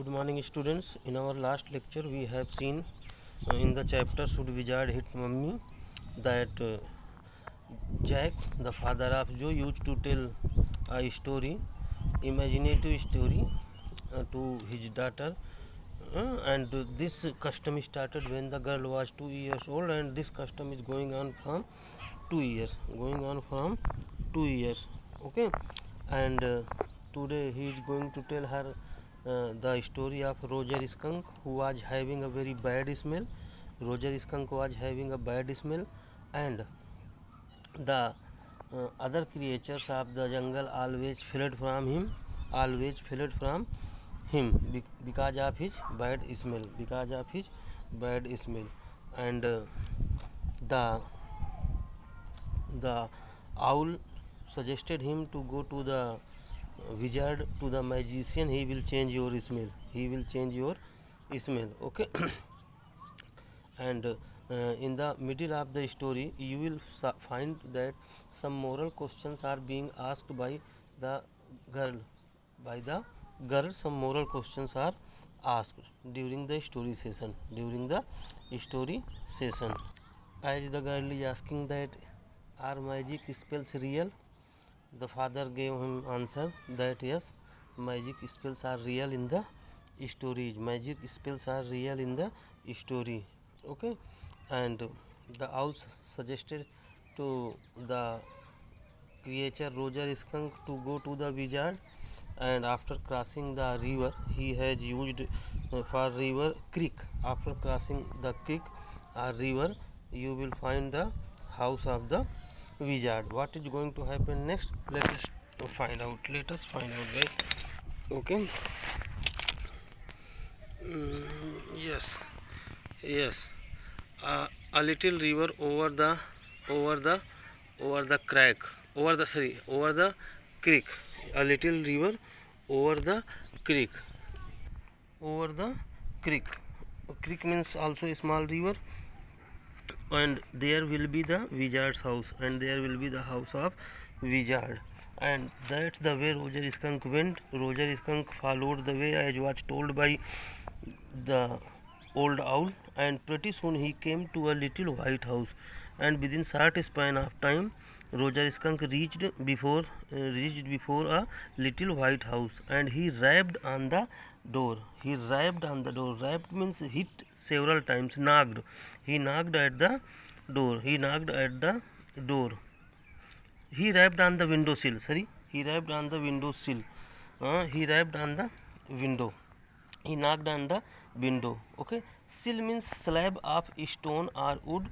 Good morning, students. In our last lecture, we have seen in the chapter "Should Wizard Hit Mummy" that Jack, the father of Joe, used to tell a story, imaginative story, to his daughter. And this custom started when the girl was 2 years old, and this custom is going on from 2 years. Okay, and today he is going to tell her the story of Roger Skunk, who was having a very bad smell. Roger Skunk was having a bad smell, and the other creatures of the jungle always fled from him because of his bad smell. And the the owl suggested him to go to the wizard, to the magician. He will change your smell. Okay. And in the middle of the story you will find that some moral questions are being asked by the girl. Some moral questions are asked during the story session. As the girl is asking that, are magic spells real? The father gave him answer that yes, magic spells are real in the story. Okay. And the owl suggested to the creature Roger Skunk to go to the wizard, and after crossing the river he has used for river creek. After crossing the creek or river, you will find the house of the wizard. What is going to happen next? Let us find out, guys. Okay. Yes. A little river over the creek. A little river over the creek. Creek means also a small river, and there will be the wizard's house, and there will be the house of wizard. And that's the way Roger Skunk went. Roger Skunk followed the way as was told by the old owl, and pretty soon he came to a little white house, and within short span of time Roger Skunk reached before a little white house, and he rapped on the door. Rapped means hit several times. Knocked. He knocked at the door. He rapped on the windowsill. He rapped on the windowsill. He rapped on the window. He knocked on the window. Okay. Sill means slab of stone or wood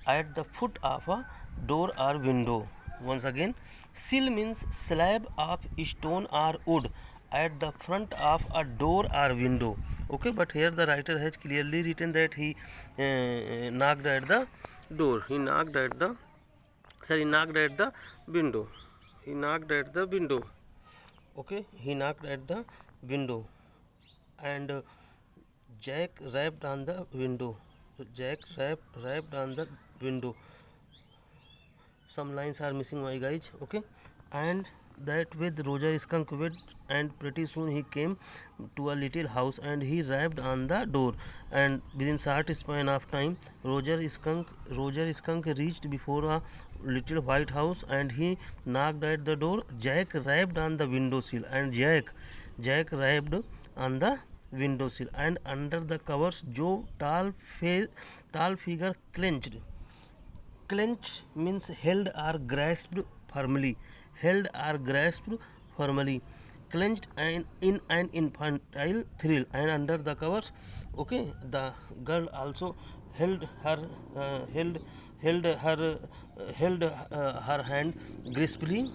at the foot of a door or window. Once again, sill means slab of stone or wood at the front of a door or window. Okay, but here the writer has clearly written that he knocked at the door. He knocked at the window. Okay, he knocked at the window, and Jack rapped on the window. Some lines are missing, my guys. Okay. And that with Roger Skunk went, and pretty soon he came to a little house, and he rapped on the door, and within short span of time Roger Skunk reached before a little white house, and he knocked at the door. Jack rapped on the windowsill, and Jack rapped on the windowsill, and under the covers Joe tall figure clenched. Clench means held or grasped firmly. Clenched and in an infantile thrill, and under the covers. Okay, the girl also held her hand gracefully,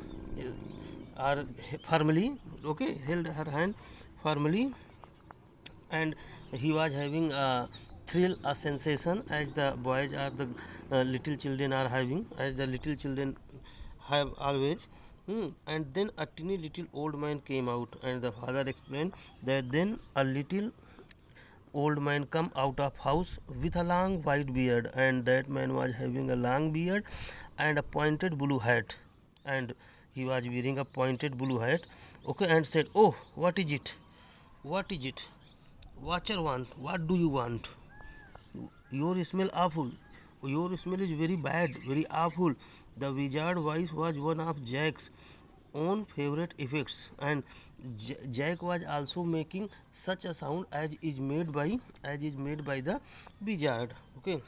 or firmly. Okay, held her hand firmly, and he was having a thrill, a sensation, as the boys or the little children are having, as the little children have always. And then a teeny little old man came out, and the father explained that then a little old man come out of house with a long white beard, and that man was having a long beard and a pointed blue hat, and he was wearing a pointed blue hat. Okay, and said, "Oh, what is it? Watcher want. What do you want? Your smell awful. Your smell is very bad, very awful. The wizard voice was one of Jack's own favorite effects, and Jack was also making such a sound as is made by the wizard. Okay,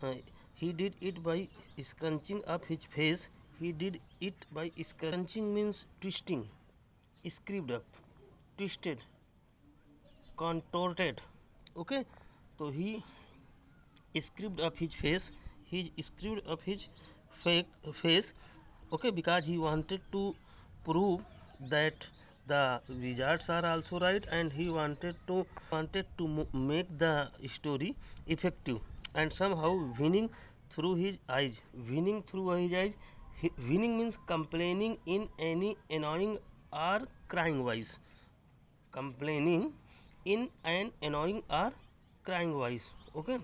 uh, he did it by scrunching up his face. He did it by scrunching means twisting, screwed up, twisted, contorted. Okay, so he screwed up his face. He screwed up his fake face. Okay, because he wanted to prove that the wizards are also right, and he wanted to make the story effective, and somehow winning through his eyes. Winning means complaining in any annoying or crying voice. Complaining in an annoying or crying voice. Okay,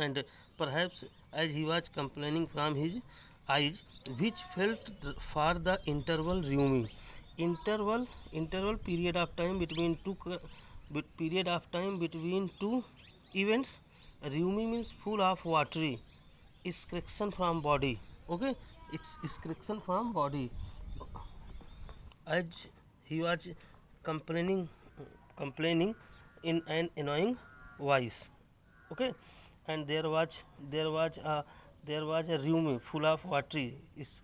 and perhaps as he was complaining from his eyes, which felt for the interval period of time between two events. Rumi means full of watery excretion from body. Okay, excretion from body. As he was complaining complaining in an annoying voice. Okay, and there was a room full of water is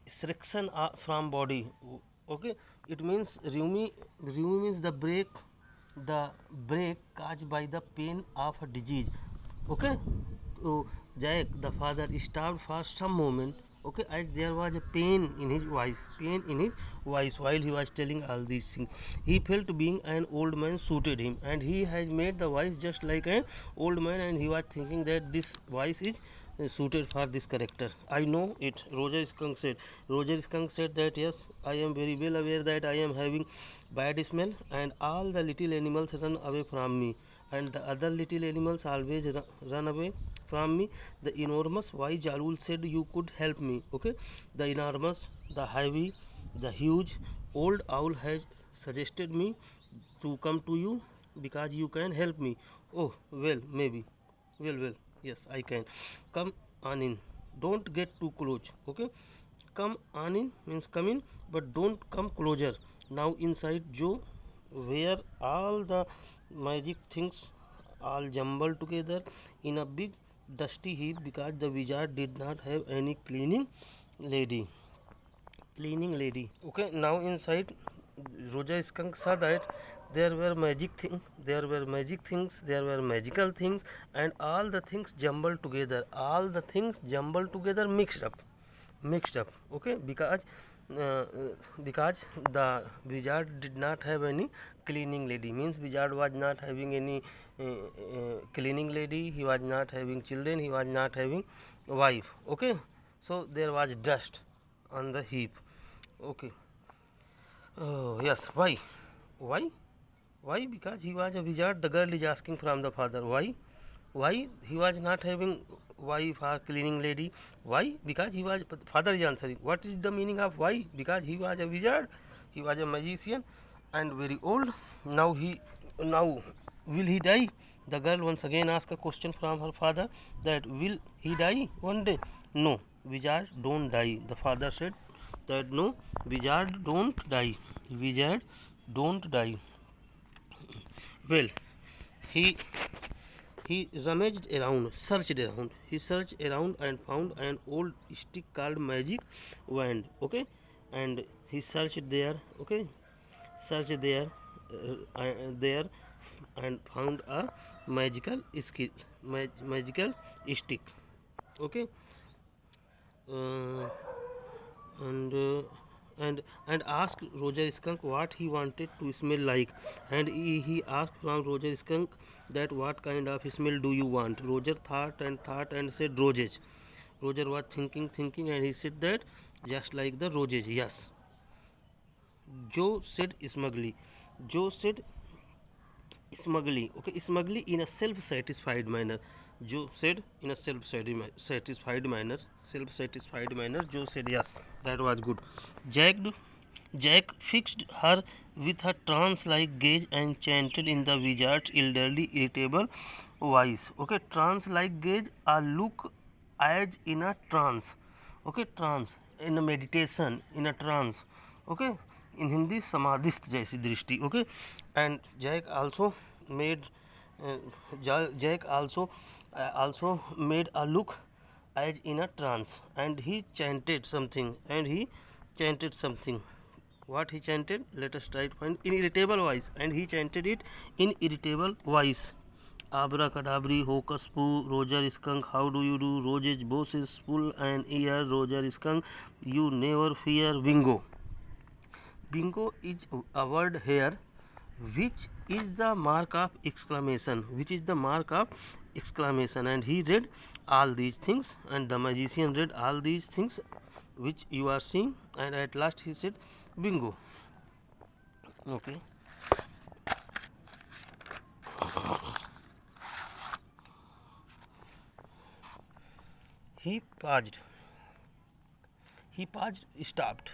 section from body. Okay, it means rumi means the break caused by the pain of a disease. Okay, so Jack the father stopped for some moment. Okay, as there was a pain in his voice while he was telling all these things. He felt being an old man suited him, and he has made the voice just like an old man, and he was thinking that this voice is suited for this character. I know it. Roger Skunk said that yes, I am very well aware that I am having bad smell, and all the little animals run away from me, and the other little animals always run away from me. The enormous wise Jalul said you could help me. Okay, the enormous, the heavy, the huge old owl has suggested me to come to you because you can help me. Oh, well, maybe. Well, yes, I can. Come on in. Don't get too close. Okay, come on in means come in, but don't come closer. Now inside Joe, where all the magic things all jumbled together in a big dusty heap because the wizard did not have any lady okay. Now inside, Roger Skunk saw that there were magical things, and all the things jumbled together, mixed up. Okay, uh, because the wizard did not have any cleaning lady, means wizard was not having any cleaning lady. He was not having children, he was not having wife. Okay, so there was dust on the heap. Okay. Oh yes. Why? Because he was a wizard. The girl is asking from the father. Why he was not having wife or cleaning lady? Why? Because he was. Father is answering. What is the meaning of why? Because he was a wizard. He was a magician and very old. Now will he die? The girl once again asked a question from her father, that will he die one day? No, wizard don't die. The father said that no, wizard don't die. Wizard don't die. Well, he rummaged around, searched around. He searched around and found an old stick called magic wand. Okay, and he searched there. Okay, searched there and found a magical stick. Okay, uh, and uh, and asked Roger Skunk what he wanted to smell like, and he asked from Roger Skunk that what kind of smell do you want. Roger thought and said roses. Roger was thinking, and he said that just like the roses. Yes. Joe said smugly. Joe said smugly. Okay, smugly in a self-satisfied manner. Joe said in a self-satisfied manner. Joe said yes, that was good. Jack fixed her with a trance-like gaze and chanted in the wizard's elderly, irritable voice. Okay, trance-like gaze, a look as in a trance. Okay, trance, in a meditation, in a trance. Okay, in Hindi समाधिस्थ जैसी दृष्टि. Okay, and Jack also made Jack also made a look as in a trance, and he chanted something, what he chanted, let us try to find, in irritable voice, and he chanted it in irritable voice. Abracadabra, hocus pocus, Roger Skunk, how do you do? Roger's boss is full and ear, Roger Skunk, you never fear. Bingo. Bingo is a word here which is the mark of exclamation, and he read all these things, and the magician read all these things which you are seeing, and at last he said bingo. Okay. He paused, stopped.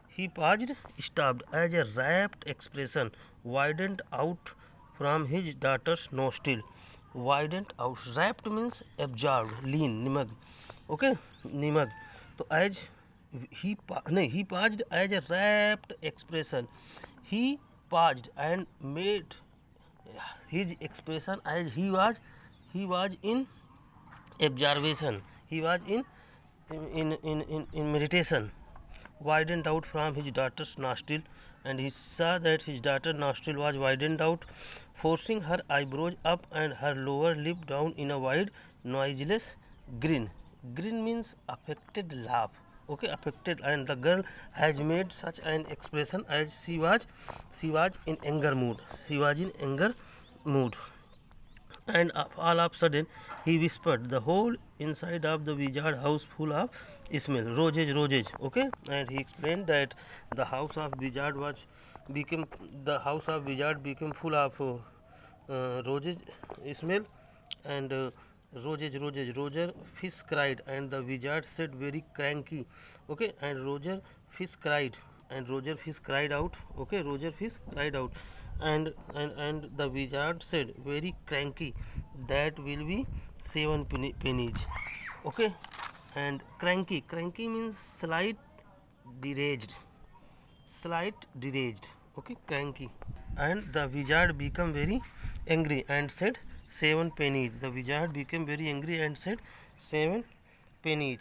He paused, stopped, as a rapt expression widened out from his daughter's nostril. Widened out. Rapt means absorbed, lean, nimag. Okay, nimag. So as he paused as a rapt expression. He paused and made his expression as he was in observation. He was in meditation. Widened out from his daughter's nostril, and he saw that his daughter's nostril was widened out, forcing her eyebrows up and her lower lip down in a wide, noiseless grin. Grin means affected laugh. Okay, affected, and the girl has made such an expression as she was in anger mood. And all of a sudden he whispered, the whole inside of the wizard house full of smell, roses. Okay, and he explained that the house of wizard became full of roses smell, and roses. Roger fish cried, and the wizard said very cranky. Okay, and Roger fish cried out. Okay, Roger fish cried out, and the wizard said very cranky, that will be 7 pennies. Okay, and cranky means deranged. Okay, cranky. And the wizard became very angry and said 7 pennies. The wizard became very angry and said 7 pennies.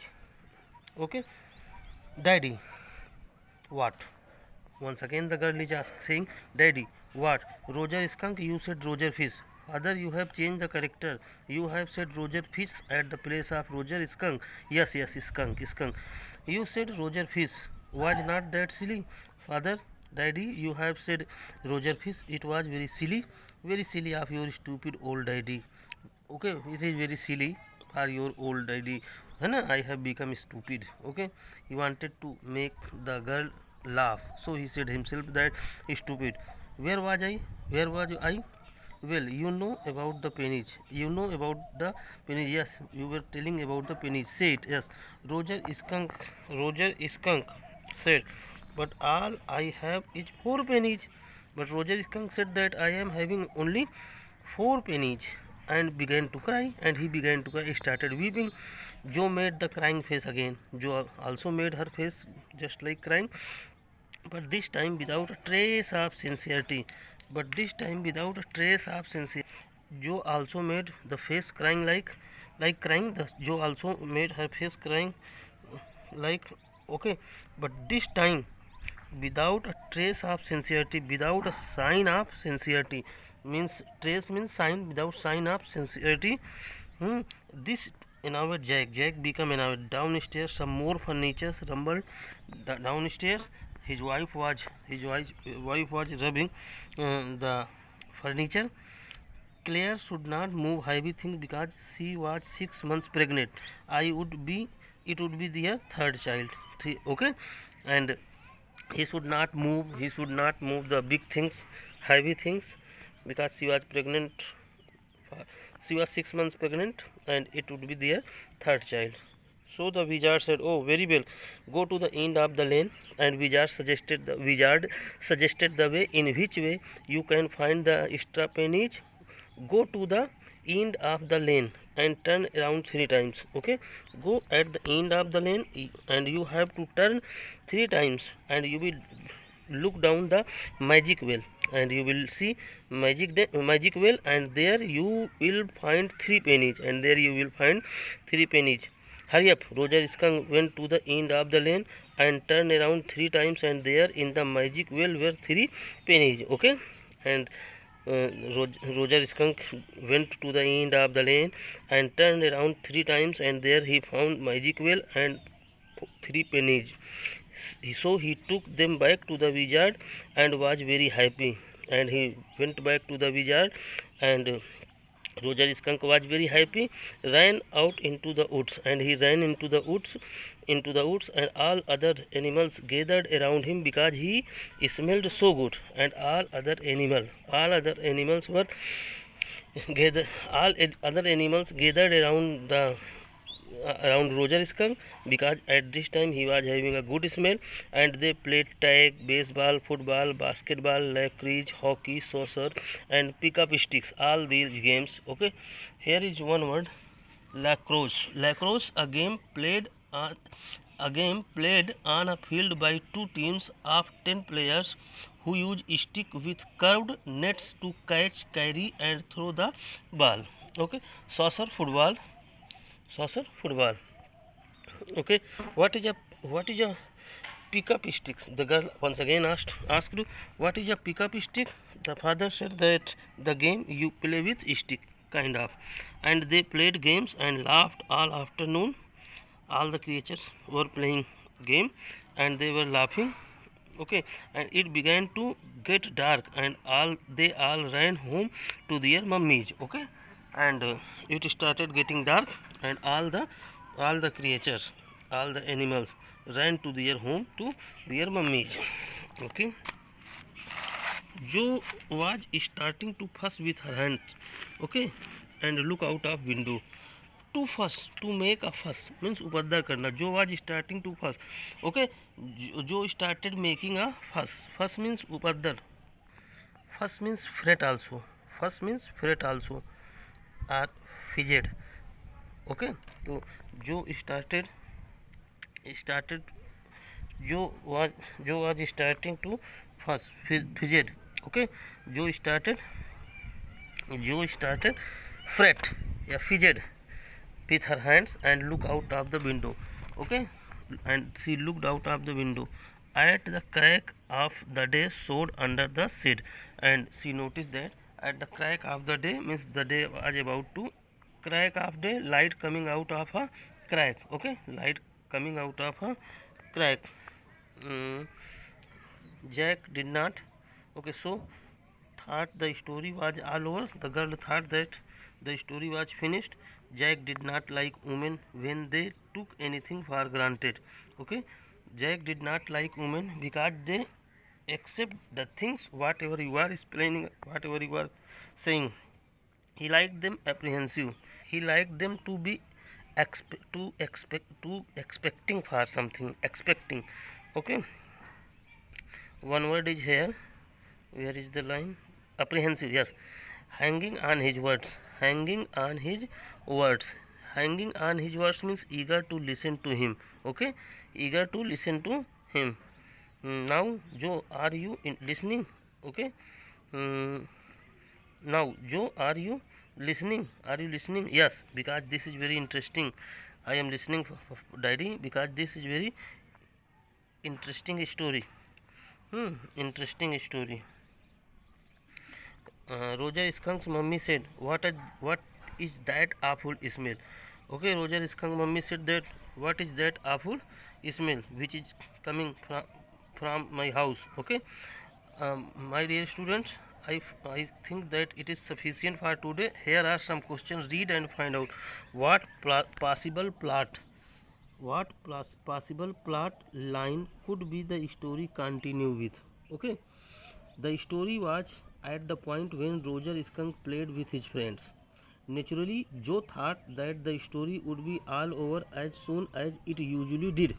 Okay, daddy, what? Once again the girl is saying, daddy, what? Roger Skunk, you said Roger Fish. Father, you have changed the character. You have said Roger Fish at the place of Roger Skunk. Yes, skunk. You said Roger Fish. Was not that silly? Father, daddy, you have said Roger Fish. It was very silly of your stupid old daddy. Okay, it is very silly for your old daddy. I have become stupid. Okay, he wanted to make the girl laugh, so he said himself that stupid. Where was I? Well, you know about the pennies. Yes, you were telling about the pennies. Say it. Yes. Roger Skunk said, but all I have is 4 pennies. But Roger Skunk said that I am having only 4 pennies, and began to cry. He started weeping. Joe made the crying face again. Joe also made her face just like crying, but this time without a trace of sincerity. Joe also made the face crying like crying. Joe also made her face crying like, okay, but this time without a trace of sincerity, without a sign of sincerity. Means trace means sign, without sign of sincerity. This annoyed Jack became annoyed. Downstairs some more furniture rumbled downstairs. His wife was rubbing the furniture. Claire should not move heavy things because she was 6 months pregnant. It would be their third child. Okay, and he should not move the big things, heavy things, because she was pregnant. She was 6 months pregnant, and it would be their third child. So the wizard said, "Oh, very well. Go to the end of the lane." And wizard suggested the way in which way you can find the extra pennies. Go to the end of the lane and turn around 3 times. Okay, go at the end of the lane and you have to turn 3 times, and you will look down the magic well, and you will see magic well, and there you will find 3 pennies, and there you will find 3 pennies. Hurry up! Roger Skunk went to the end of the lane and turned around 3 times, and there in the magic well were 3 pennies. Okay, and uh, Roger Skunk went to the end of the lane and turned around 3 times, and there he found magic well and 3 pennies. So he took them back to the wizard and was very happy. And he went back to the wizard, and Roger Skunk was very happy, ran out into the woods, and he ran into the woods, and all other animals gathered around him because he smelled so good, and all other animals were other animals gathered around Roger Skunk, because at this time he was having a good smell, and they played tag, baseball, football, basketball, lacrosse, hockey, saucer, and pick up sticks. All these games. Okay, here is one word: lacrosse. Lacrosse, a game played on a field by two teams of 10 players who use stick with curved nets to catch, carry, and throw the ball. Okay, saucer football. Saucer football. Okay, what is a pickup stick? The girl once again asked, what is a pickup stick? The father said that the game you play with stick, kind of. And they played games and laughed all afternoon. All the creatures were playing game and they were laughing. Okay, and it began to get dark, and they all ran home to their mummies. Okay, and it started getting dark, and all the creatures, all the animals ran to their home to their mummies. Okay, Jo was starting to fuss with her hands. Okay, and look out of window. To fuss, to make a fuss means upadar karna. Jo was starting to fuss. Okay, Jo started making a fuss. Fuss means upadar. Fuss means fret also. Fuss means fret also, or fidget. Okay, so Jo started Jo was starting to fuss, fidget. Okay, Jo started fret, yeah, fidget with her hands and look out of the window. Okay, and she looked out of the window at the crack of the day showed under the shade, and she noticed that at the crack of the day means the day was about to crack of day, light coming out of a crack. Okay, light coming out of a crack. Mm, Jack did not. Okay, so thought the story was all over. The girl thought that the story was finished. Jack did not like women when they took anything for granted. Okay, Jack did not like women because they accept the things whatever you are explaining, whatever you are saying. He liked them apprehensive. He liked them to be expecting for something, expecting. Okay, one word is here. Where is the line? Apprehensive, yes. Hanging on his words. Hanging on his words. Hanging on his words means eager to listen to him. Okay, eager to listen to him. Now, Jo, are you listening? Okay. Now, Jo, are you listening? Are you listening? Yes, because this is very interesting. I am listening, Daddy, because this is very interesting story. Interesting story. Roger Skunk's mummy said, what is that awful smell? Okay, Roger Skunk's mummy said that, what is that awful smell which is coming from my house? Okay, my dear students, I think that it is sufficient for today. Here are some questions. Read and find out what possible plot line could be the story continue with. Okay, the story was at the point when Roger Skunk played with his friends. Naturally, Joe thought that the story would be all over as soon as it usually did.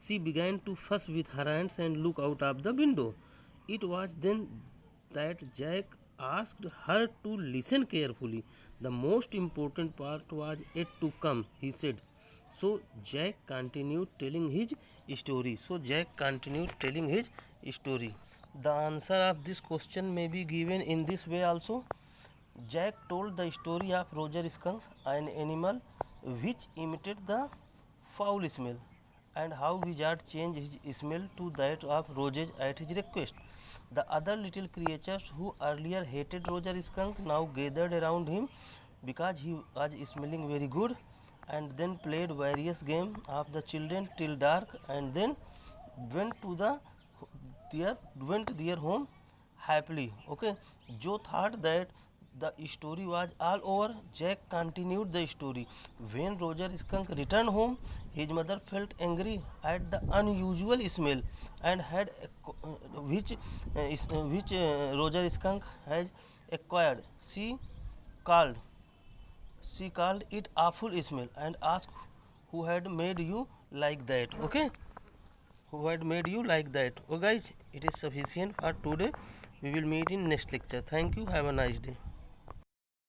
She began to fuss with her hands and look out of the window. It was then that Jack asked her to listen carefully. The most important part was yet to come, he said. So Jack continued telling his story. The answer of this question may be given in this way also. Jack told the story of Roger Skunk, an animal which imitated the foul smell, and how Wizard changed his smell to that of Roger at his request. The other little creatures who earlier hated Roger Skunk now gathered around him because he was smelling very good, and then played various games of the children till dark, and then went to their home happily. Okay, Joe thought that the story was all over. Jack continued the story. When Roger Skunk returned home, his mother felt angry at the unusual smell and had Roger Skunk has acquired. Called she called it awful smell and asked who had made you like that. Okay, who had made you like that. Oh guys, it is sufficient for today. We will meet in next lecture. Thank you. Have a nice day.